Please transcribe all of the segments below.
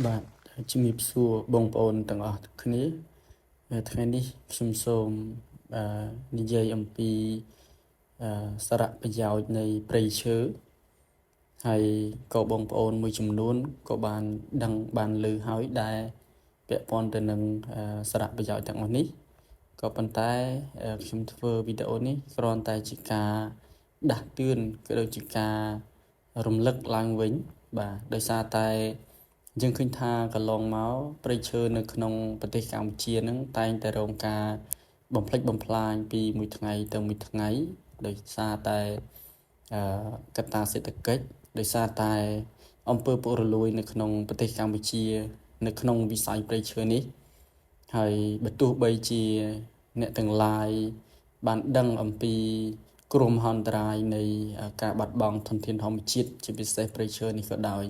បាទជំរាបសួរបងប្អូនទាំងអស់គ្នាថ្ងៃនេះខ្ញុំសូមនិយាយអំពីសារៈប្រយោជន៍នៃព្រៃឈើហើយក៏បងប្អូនមួយចំនួនក៏បានដឹងបានឮហើយដែលពាក់ព័ន្ធទៅនឹងសារៈប្រយោជន៍ទាំងអស់នេះក៏ប៉ុន្តែខ្ញុំធ្វើវីដេអូនេះគ្រាន់តែជាការដាស់តឿនក៏ដូចជាការរំលឹកឡើងវិញបាទដោយសារតែយើងឃើញថាកន្លងមកព្រៃឈើនៅក្នុងប្រទេសកម្ពុជានឹងតែងតែរងការបំផ្លិចបំផ្លាញពីមួយថ្ងៃទៅមួយថ្ងៃដោយសារតែកត្តាសេដ្ឋកិច្ចដោយសារតែអំពើពុករលួយនៅក្នុងប្រទេសកម្ពុជានៅក្នុងវិស័យព្រៃឈើនេះហើយបើទោះបីជាអ្នកទាំងឡាយបានដឹងអំពីគ្រោះមហន្តរាយនៃការបាត់បង់ធនធានធម្មជាតិជាពិសេសព្រៃឈើនេះក៏ដោយ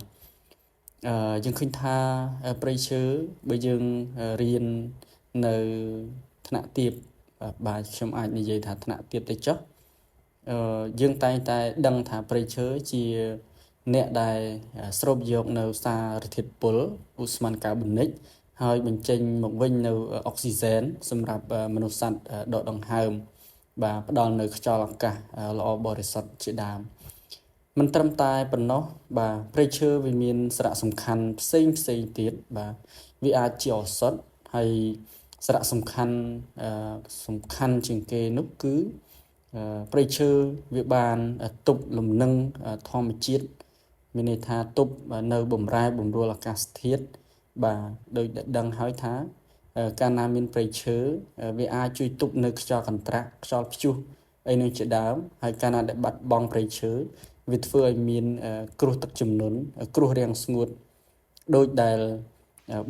យើងឃើញថាព្រៃឈើបើយើងរៀននៅថ្នាក់ទាបបាទខ្ញុំអាចនិយាយថាថ្នាក់ទាបទៅចុះយើងតែងតែដឹងថាព្រៃឈើជាអ្នកដែលស្រូបយកនៅសារធាតុពុលឧស្ម័នកាបូនិកហើយបញ្ចេញមកវិញនៅអុកស៊ីហ្សែនសម្រាប់មនុស្សសត្វដកដង្ហើមបាទផ្ដល់នៅខ្យល់អាកាសល្អបរិសុទ្ធជាដើមមិនត្រឹមតែប៉ុណ្ណោះបាទព្រៃឈើវាមានសារៈសំខាន់ផ្សេងទៀតបាទវាអាចជាឱសថហើយសារៈសំខាន់ជាងគេនោះគឺព្រៃឈើវាបានទប់លំនឹងធម្មជាតិមានន័យថាទប់នៅបំរែបំរួលអាកាសធាតុបាទដោយដឹងហើយថាកាលណាមានព្រៃឈើវាអាចជួយទប់នៅខ្យល់កន្ត្រាក់ខ្យល់ព្យុះអីនឹងជាដើមហើយកាលណាដែលបាត់បង់ព្រៃឈើវាធ្វើឲ្យមានគ្រោះទឹកជំនន់គ្រោះរាំងស្ងួតដោយដែល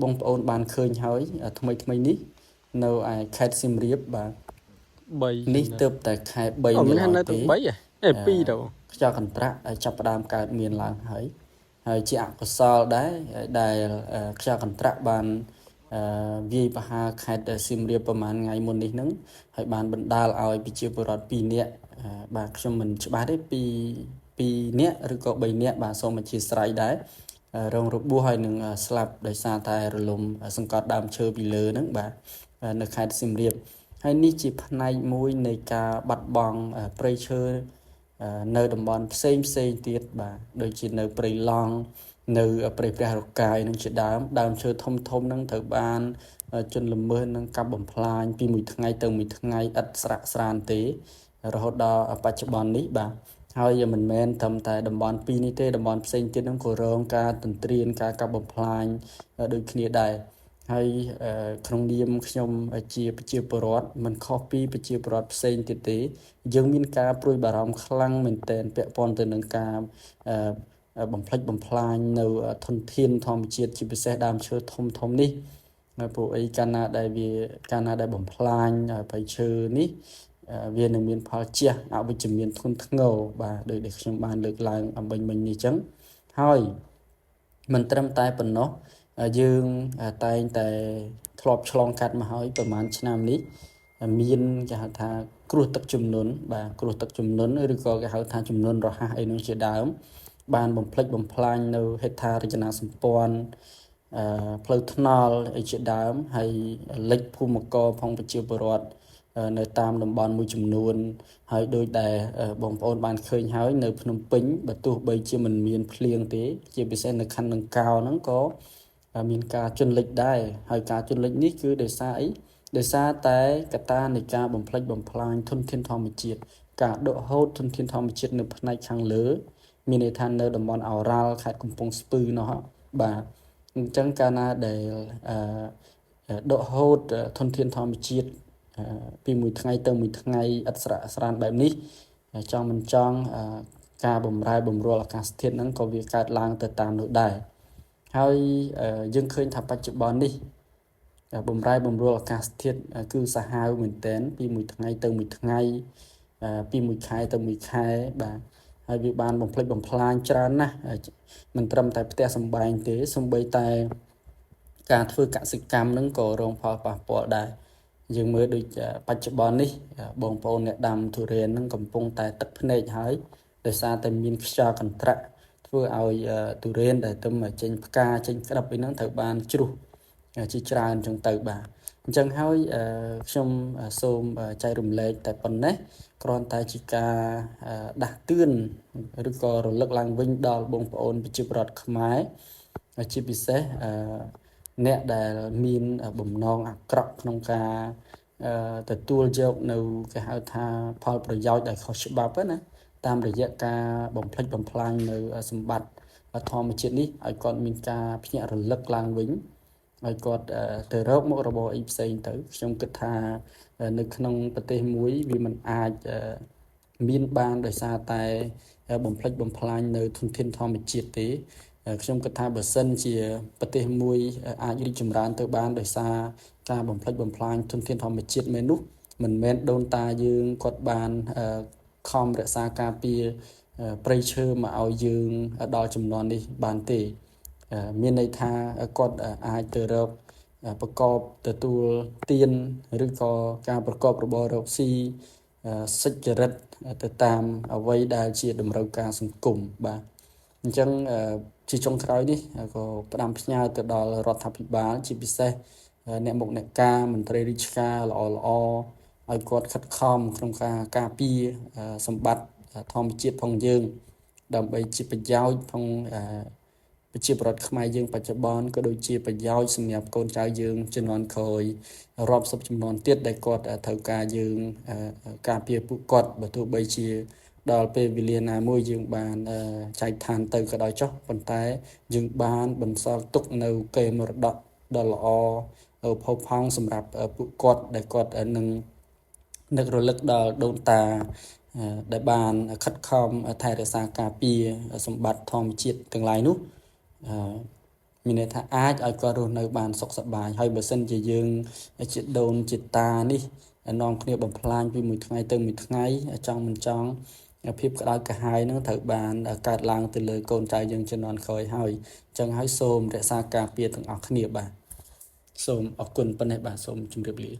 បងប្អូនបានឃើញហើយថ្មីនេះនៅឯខេត្តសៀមរាបបាទ3នេះទើបតែខែ3នេះឡើយទេ2ទៅខ្យល់កន្ត្រាក់ចាប់ផ្ដើមកើតមានឡើងហើយជាអកុសលដែរដែលខ្យល់កន្ត្រាក់បានវាយប្រហារខេត្តសៀមរាបប្រហែលថ្ងៃមុននេះហ្នឹងហើយបានបណ្ដាលឲ្យប្រជាពលរដ្ឋ2នាក់បាទខ្ញុំមិនច្បាស់ទេ2នាក់ឬក៏3នាក់បាទសូមអធិស្ឋានដែររងរបួសហើយនឹងស្លាប់ដោយសារតែរលំសង្កត់ដើមឈើពីលើហ្នឹងបាទនៅខេត្តសៀមរាបហើយនេះជាផ្នែកមួយនៃការបាត់បង់ព្រៃឈើនៅតំបន់ផ្សេងទៀតបាទដូចជានៅព្រៃឡង់នៅព្រៃព្រះរកាយនឹងជាដើមឈើធំនឹងត្រូវបានជនល្មើសនឹងកាប់បំផ្លាញពីមួយថ្ងៃទៅមួយថ្ងៃឥតស្រាកស្រានទេរហូតដល់បច្ចុប្បន្ននេះបាទហើយមិនមែនត្រឹមតែតំបន់2នេះទេតំបន់ផ្សេងទៀតនឹងក៏រងការទន្ទ្រានការកាប់បំផ្លាញដូចគ្នាដែរហើយក្នុងនាមខ្ញុំជាប្រជាពលរដ្ឋមិនខុសពីប្រជាពលរដ្ឋផ្សេងទៀតទេយើងមានការព្រួយបារម្ភខ្លាំងមែនទែនពាក់ព័ន្ធទៅនឹងការបំផ្លិចបំផ្លាញនៅធនធានធម្មជាតិជាពិសេសដើមឈើធំនេះព្រោះអីកាលណាដែលបំផ្លាញព្រៃឈើនេះវានឹងមានផលជះអវិជ្ជមានធ្ងន់ធ្ងរបាទដោយដែលខ្ញុំបានលើកឡើងអំបញ្ញមិញនេះចឹងហើយមិនត្រឹមតែប៉ុណ្ណោះយើងតែងតែធ្លាប់ឆ្លងកាត់មកហើយប្រហែលឆ្នាំនេះមានគេហៅថាគ្រោះទឹកជំនន់បាទគ្រោះទឹកជំនន់ឬក៏គេហៅថាជំនន់រហ័សអីនោះជាដើមបានបំផ្លិចបំផ្លាញនៅហេដ្ឋារចនាសម្ព័ន្ធផ្លូវថ្នល់អីជាដើមហើយលិចភូមិករផងប្រជាពលរដ្ឋនៅតាមតំបន់មួយចំនួនហើយដោយដែលបងប្អូនបានឃើញហើយនៅភ្នំពេញបើទោះបីជាមិនមានភ្លៀងទេជាពិសេសនៅខណ្ឌដង្កោហ្នឹងក៏មានការជន់លិចដែរហើយការជន់លិចនេះគឺដោយសារអីដោយសារតែកត្តានៃការបំផ្លិចបំផ្លាញធនធានធម្មជាតិការដកហូតធនធានធម្មជាតិនៅផ្នែកខាងលើមានន័យថានៅតំបន់អូរ៉ាល់ខេត្តកំពង់ស្ពឺនោះបាទអញ្ចឹងកាលណាដែលដកហូតធនធានធម្មជាតិពីមួយថ្ងៃទៅមួយថ្ងៃឥតស្រាកស្រានបែបនេះចង់មិនចង់ការបំរែបំរួលអាកាសធាតុហ្នឹងក៏វាកើតឡើងទៅតាមនោះដែរហើយយើងឃើញថាបច្ចុប្បន្ននេះបំរែបំរួលអាកាសធាតុគឺសាហាវមែនទែនពីមួយថ្ងៃទៅមួយថ្ងៃពីមួយខែទៅមួយខែបាទហើយវាបានបំផ្លិចបំផ្លាញច្រើនណាស់មិនត្រឹមតែផ្ទះសម្បែងទេសូម្បីតែការធ្វើកសិកម្មនឹងក៏រងផលប៉ះពាល់ដែរយើងមើលដូចបច្ចុប្បន្ននេះបងប្អូនអ្នកដាំទុរេននឹងកំពុងតែទឹកភ្នែកហើយដោយសារតែមានខ្យល់កន្ត្រាក់ ធ្វើឲ្យទុរេនដែលទៅចេញផ្កាចេញក្តាប់ពីហ្នឹងត្រូវបានជ្រុះជាច្រើនអញ្ចឹងទៅបាទអញ្ចឹងហើយខ្ញុំសូមចែករំលែកតែប៉ុណ្ណេះគ្រាន់តែជាការដាស់តឿនឬក៏រលឹកឡើងវិញដល់បងប្អូនប្រជាពលរដ្ឋខ្មែរជាពិសេសអ្នកដែលមានបំណងអាក្រក់ក្នុងការទទួលយកនៅគេហៅថាផលប្រយោជន៍ដែលខុសច្បាប់ណាតាមរយៈការបំផ្លិចបំផ្លាញនៅសម្បត្តិធម្មជាតិនេះឲ្យគាត់មានការភ្ញាក់រលឹកឡើងវិញឲ្យគាត់ទៅរកមុខរបរអីផ្សេងទៅខ្ញុំគិតថានៅក្នុងប្រទេសមួយវាមិនអាចមានបានដោយសារតែបំផ្លិចបំផ្លាញនៅធនធានធម្មជាតិទេខ្ញុំគិតថាបើសិនជាប្រទេសមួយអាចរីកចម្រើនទៅបានដោយសារការបំផ្លិចបំផ្លាញធនធានធម្មជាតិមែននោះមិនមែនដូនតាយើងគាត់បានខំរក្សាការពារព្រៃឈើមកឲ្យយើងដល់ចំនួននេះបានទេមានន័យថាគាត់អាចទៅរកប្រកបទទួលទានឬក៏ការប្រកបរបររកស៊ីសុចរិតទៅតាមអ្វីដែលជាតម្រូវការសង្គមបាទអញ្ចឹងជាចុងក្រោយនេះក៏ផ្ដាំផ្ញើទៅដល់រដ្ឋាភិបាលជាពិសេសអ្នកមុខអ្នកការមន្ត្រីរាជការល្អឲ្យគាត់ខិតខំក្នុងការពារសម្បត្តិធម្មជាតិផងយើងដើម្បីជាប្រយោជន៍ផងប្រជាពលរដ្ឋខ្មែរយើងបច្ចុប្បន្នក៏ដូចជាប្រយោជន៍សម្រាប់កូនចៅយើងជំនាន់ក្រោយរាប់សិបជំនាន់ទៀតដែលគាត់ត្រូវការយើងការពារពួកគាត់បើទោះបីជាដល់ពេលវេលាណាមួយយើងបានចែកឋានទៅក៏ដោយចុះប៉ុន្តែយើងបានបន្សល់ទុកនៅកេរមរតកដ៏ល្អផូរផង់សម្រាប់ពួកគាត់ដែលគាត់នឹងនឹករលឹកដល់ដូនតាដែលបានខិតខំថែរក្សាការពារសម្បត្តិធម្មជាតិទាំងឡាយនោះមានន័យថាអាចឲ្យគាត់រស់នៅបានសុខសប្បាយហើយបើសិនជាយើងជាដូនជាតានេះនាំគ្នាបំផ្លាញពីមួយថ្ងៃទៅមួយថ្ងៃចង់មិនចង់ភាពក្តៅក្រហាយនឹងត្រូវបានកើតឡើងទៅលើកូនចៅយើងជំនាន់ក្រោយហើយអញ្ចឹងហើយសូមរក្សាការពារទាំងអស់គ្នាបាទសូមអរគុណប៉ុណ្ណេះបាទសូមជម្រាបលា